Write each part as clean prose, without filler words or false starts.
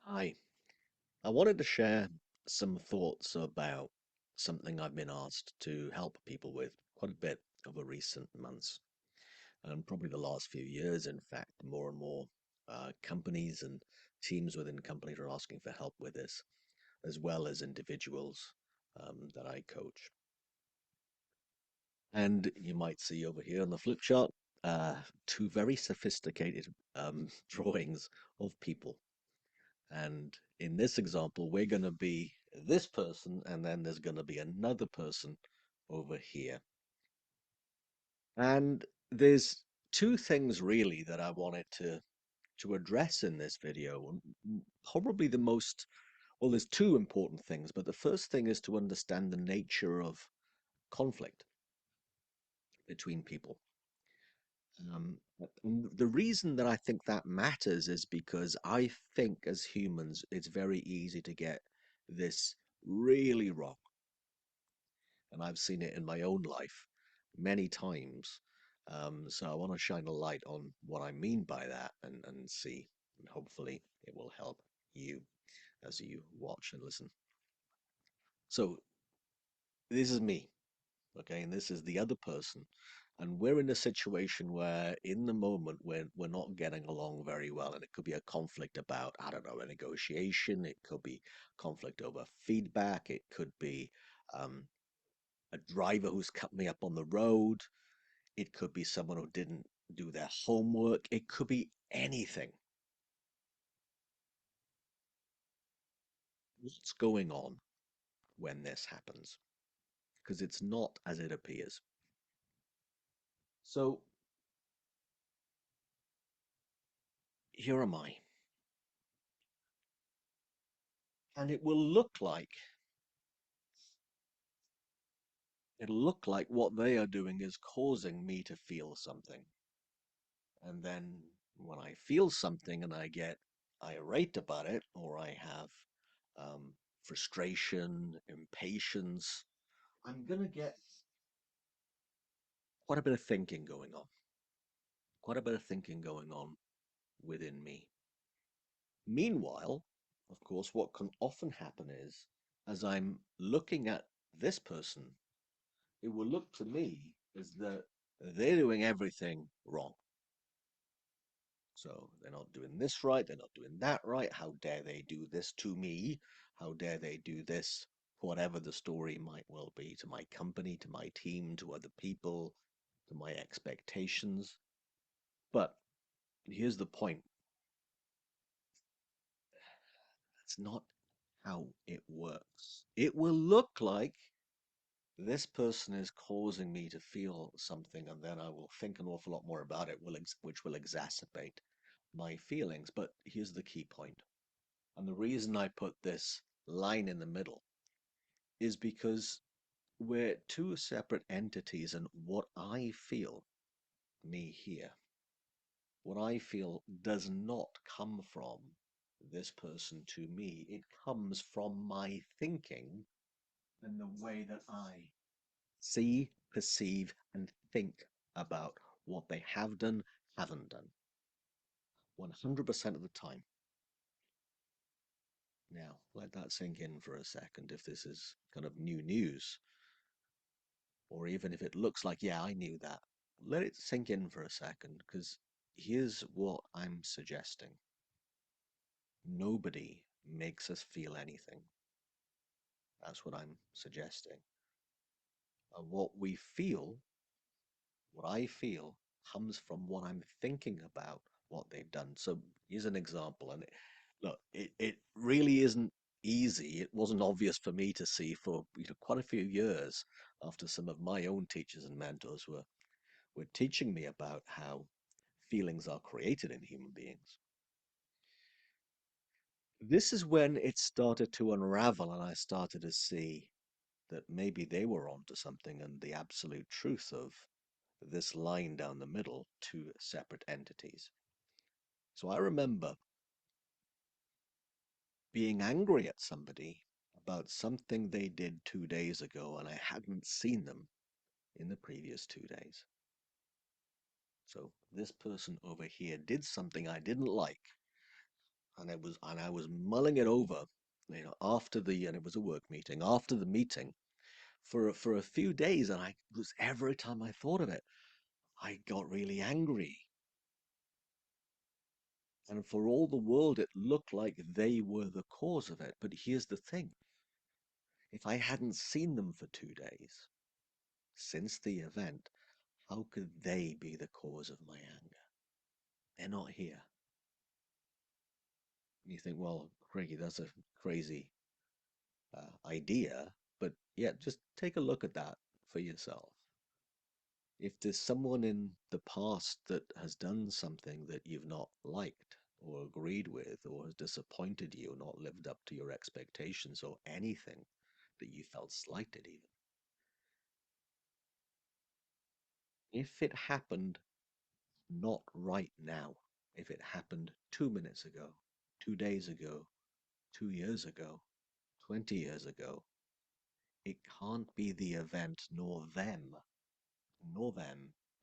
Hi, I wanted to share some thoughts about something I've been asked to help people with quite a bit over recent months, and probably the last few years, in fact, more and more companies and teams within companies are asking for help with this, as well as individuals that I coach. And you might see over here on the flip chart two very sophisticated drawings of people. And in this example, we're going to be this person, and then there's going to be another person over here. And there's two things really that I wanted to address in this video. And probably the most, well, there's two important things, but the first thing is to understand the nature of conflict between people. And the reason that I think that matters is because I think as humans, it's very easy to get this really wrong. And I've seen it in my own life many times. So I want to shine a light on what I mean by that and see, and hopefully it will help you as you watch and listen. So this is me, okay, and this is the other person. And we're in a situation where in the moment we're not getting along very well. And it could be a conflict about, I don't know, a negotiation, it could be conflict over feedback, it could be um, a driver who's cut me up on the road. It could be someone who didn't do their homework. It could be anything. What's going on when this happens? Because it's not as it appears. So here am I. And it'll look like what they are doing is causing me to feel something. And then when I feel something and I get irate about it, or I have frustration, impatience, I'm going to get quite a bit of thinking going on, quite a bit of thinking going on within me. Meanwhile, of course, what can often happen is as I'm looking at this person, it will look to me as that they're doing everything wrong. So they're not doing this right, they're not doing that right. How dare they do this to me? How dare they do this, whatever the story might well be, to my company, to my team, to other people, to my expectations. But here's the point. That's not how it works. It will look like this person is causing me to feel something, and then I will think an awful lot more about it, which will exacerbate my feelings. But here's the key point. And the reason I put this line in the middle is because we're two separate entities, and what I feel, me here, what I feel does not come from this person to me. It comes from my thinking and the way that I see, perceive, and think about what they have done, haven't done. 100% of the time. Now, let that sink in for a second if this is kind of new news, or even if it looks like, yeah, I knew that. Let it sink in for a second, because here's what I'm suggesting. Nobody makes us feel anything. That's what I'm suggesting. And what I feel, comes from what I'm thinking about what they've done. So here's an example. And look, it really isn't easy. It wasn't obvious for me to see for quite a few years after some of my own teachers and mentors were teaching me about how feelings are created in human beings. This is when it started to unravel, and I started to see that maybe they were onto something and the absolute truth of this line down the middle, two separate entities. So I remember being angry at somebody about something they did 2 days ago, and I hadn't seen them in the previous 2 days. So this person over here did something I didn't like. and I was mulling it over, after and it was a work meeting, after the meeting for a few days, and I was every time I thought of it, I got really angry. And for all the world, it looked like they were the cause of it. But here's the thing. If I hadn't seen them for 2 days since the event, how could they be the cause of my anger? They're not here. And you think, well, Craigie, that's a crazy idea. But yeah, just take a look at that for yourself. If there's someone in the past that has done something that you've not liked or agreed with or has disappointed you, or not lived up to your expectations or anything that you felt slighted even, if it happened not right now, if it happened 2 minutes ago, 2 days ago, 2 years ago, 20 years ago, it can't be the event nor them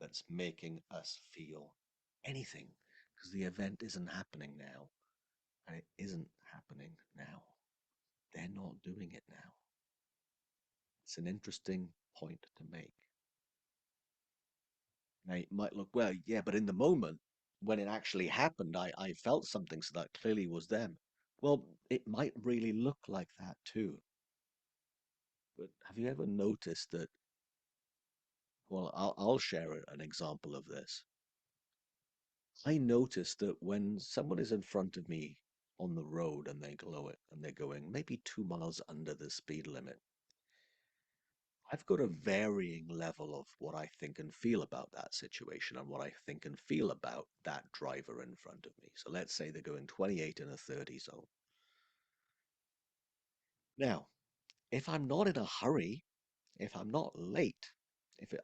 that's making us feel anything, because the event isn't happening now, and it isn't happening now. They're not doing it now. It's an interesting point to make. Now, it might look, well, yeah, but in the moment when it actually happened, I felt something, so that clearly was them. Well, it might really look like that too. But have you ever noticed that? Well, I'll share an example of this. I noticed that when someone is in front of me on the road and they're going maybe 2 miles under the speed limit, I've got a varying level of what I think and feel about that situation and what I think and feel about that driver in front of me. So let's say they're going 28 in a 30 zone. Now, if I'm not in a hurry, if I'm not late,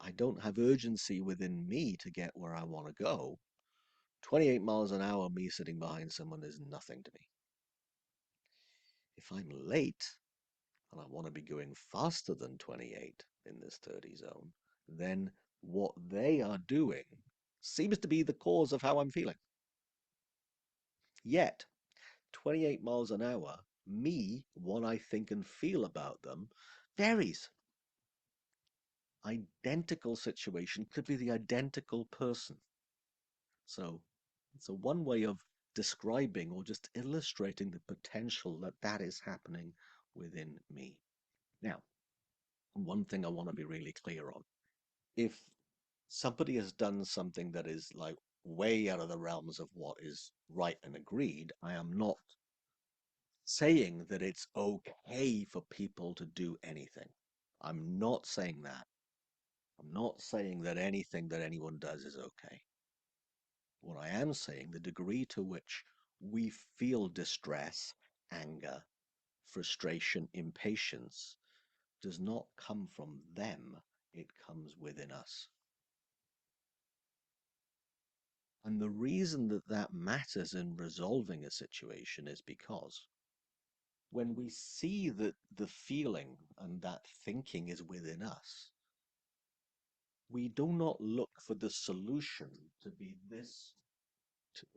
I don't have urgency within me to get where I want to go, 28 miles an hour, me sitting behind someone is nothing to me. If I'm late and I want to be going faster than 28 in this 30 zone, then what they are doing seems to be the cause of how I'm feeling. Yet, 28 miles an hour, what I think and feel about them varies. Identical situation could be the identical person. So it's a one way of describing or just illustrating the potential that is happening within me. Now, one thing I want to be really clear on. If somebody has done something that is like way out of the realms of what is right and agreed, I am not saying that it's okay for people to do anything. I'm not saying that. I'm not saying that anything that anyone does is okay. What I am saying, the degree to which we feel distress, anger, frustration, impatience does not come from them, it comes within us. And the reason that that matters in resolving a situation is because when we see that the feeling and that thinking is within us, we do not look for the solution to be this.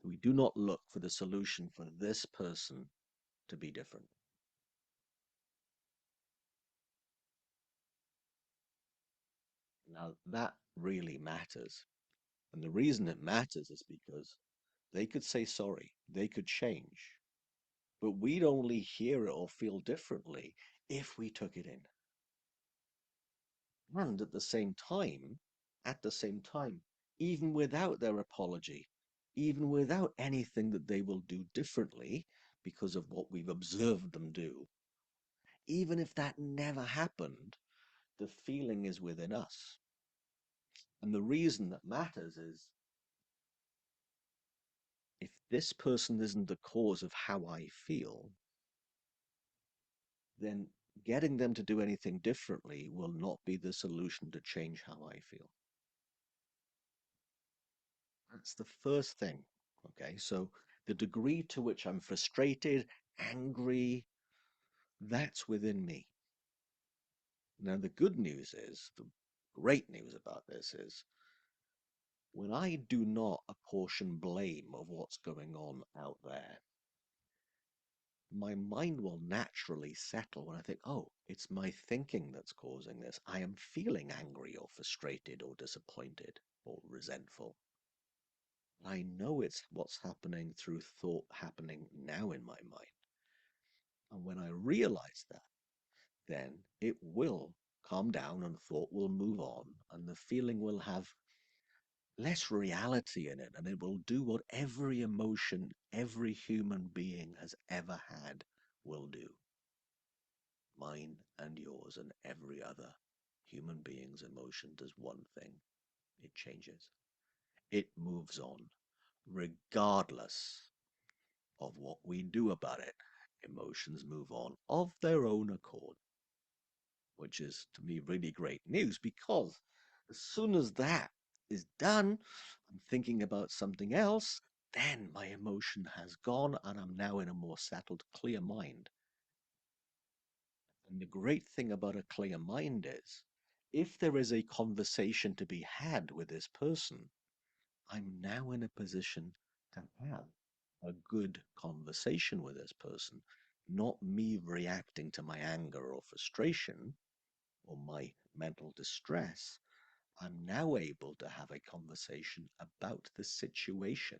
We do not look for the solution for this person to be different. Now, that really matters. And the reason it matters is because they could say sorry, they could change, but we'd only hear it or feel differently if we took it in. And at the same time, even without their apology, even without anything that they will do differently because of what we've observed them do, even if that never happened, the feeling is within us. And the reason that matters is if this person isn't the cause of how I feel, then getting them to do anything differently will not be the solution to change how I feel. That's the first thing. Okay, so the degree to which I'm frustrated, angry, that's within me. Now, the good news is, the great news about this is, when I do not apportion blame of what's going on out there, my mind will naturally settle when I think, oh, it's my thinking that's causing this. I am feeling angry or frustrated or disappointed or resentful. I know it's what's happening through thought happening now in my mind. And when I realize that, then it will calm down and thought will move on and the feeling will have less reality in it and it will do what every emotion every human being has ever had will do. Mine and yours and every other human being's emotion does one thing: it changes. It moves on, regardless of what we do about it. Emotions move on of their own accord, which is to me really great news because as soon as that is done, I'm thinking about something else, then my emotion has gone and I'm now in a more settled, clear mind. And the great thing about a clear mind is if there is a conversation to be had with this person, I'm now in a position to have a good conversation with this person, not me reacting to my anger or frustration or my mental distress. I'm now able to have a conversation about the situation,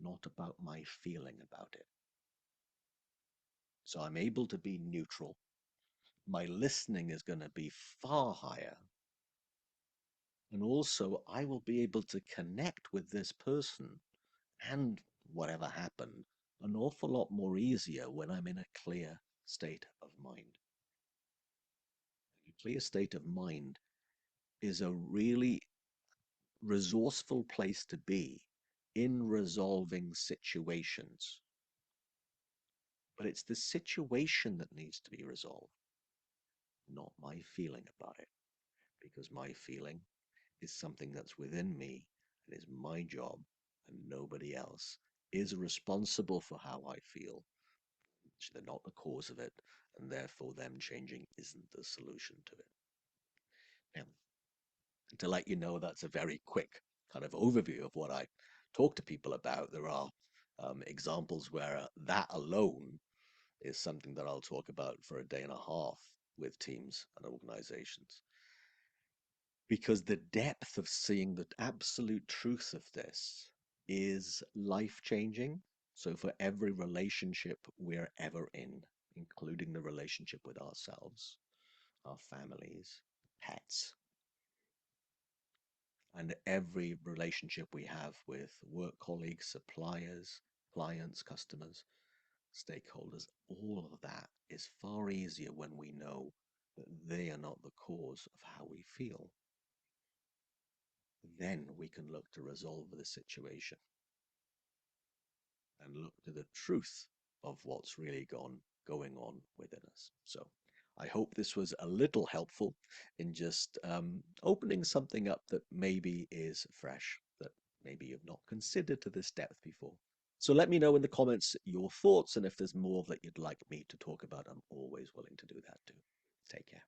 not about my feeling about it. So I'm able to be neutral. My listening is going to be far higher. And also, I will be able to connect with this person and whatever happened an awful lot more easier when I'm in a clear state of mind. A clear state of mind is a really resourceful place to be in resolving situations. But it's the situation that needs to be resolved, not my feeling about it, because my feeling is something that's within me and is my job, and nobody else is responsible for how I feel. They're not the cause of it, and therefore them changing isn't the solution to it. Now, to let you know, that's a very quick kind of overview of what I talk to people about. There are examples where that alone is something that I'll talk about for a day and a half with teams and organizations. Because the depth of seeing the absolute truth of this is life changing. So, for every relationship we're ever in, including the relationship with ourselves, our families, pets, and every relationship we have with work colleagues, suppliers, clients, customers, stakeholders, all of that is far easier when we know that they are not the cause of how we feel. Then we can look to resolve the situation and look to the truth of what's really going on within us. So I hope this was a little helpful in just opening something up that maybe is fresh, that maybe you've not considered to this depth before. So let me know in the comments your thoughts, and if there's more that you'd like me to talk about, I'm always willing to do that too. Take care.